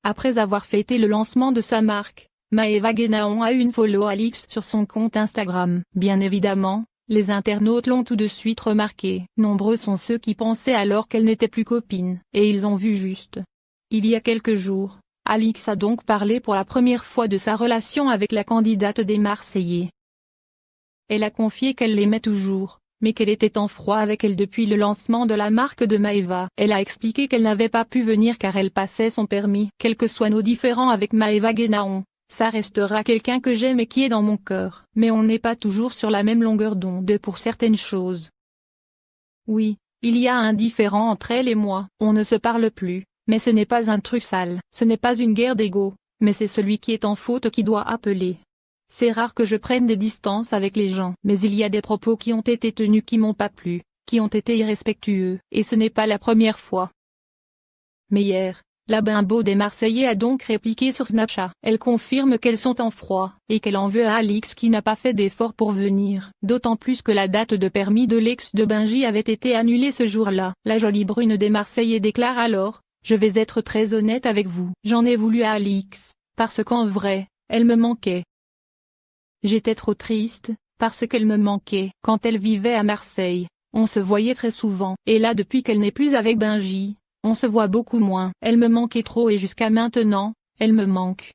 Après avoir fêté le lancement de sa marque, Maeva Guénaon a eu une follow Alix sur son compte Instagram. Bien évidemment, les internautes l'ont tout de suite remarqué. Nombreux sont ceux qui pensaient alors qu'elle n'était plus copine. Et ils ont vu juste. Il y a quelques jours, Alix a donc parlé pour la première fois de sa relation avec la candidate des Marseillais. Elle a confié qu'elle l'aimait toujours, mais qu'elle était en froid avec elle depuis le lancement de la marque de Maeva. Elle a expliqué qu'elle n'avait pas pu venir car elle passait son permis. Quels que soient nos différends avec Maeva Guénaon, ça restera quelqu'un que j'aime et qui est dans mon cœur. Mais on n'est pas toujours sur la même longueur d'onde pour certaines choses. Oui, il y a un différend entre elle et moi. On ne se parle plus, mais ce n'est pas un truc sale. Ce n'est pas une guerre d'ego, mais c'est celui qui est en faute qui doit appeler. C'est rare que je prenne des distances avec les gens, mais il y a des propos qui ont été tenus qui m'ont pas plu, qui ont été irrespectueux, et ce n'est pas la première fois. Mais hier, la bimbo des Marseillais a donc répliqué sur Snapchat. Elle confirme qu'elles sont en froid, et qu'elle en veut à Alix qui n'a pas fait d'effort pour venir. D'autant plus que la date de permis de l'ex de Benji avait été annulée ce jour-là. La jolie brune des Marseillais déclare alors, « Je vais être très honnête avec vous. J'en ai voulu à Alix, parce qu'en vrai, elle me manquait. J'étais trop triste, parce qu'elle me manquait. Quand elle vivait à Marseille, on se voyait très souvent. Et là depuis qu'elle n'est plus avec Benji, on se voit beaucoup moins. Elle me manquait trop et jusqu'à maintenant, elle me manque. »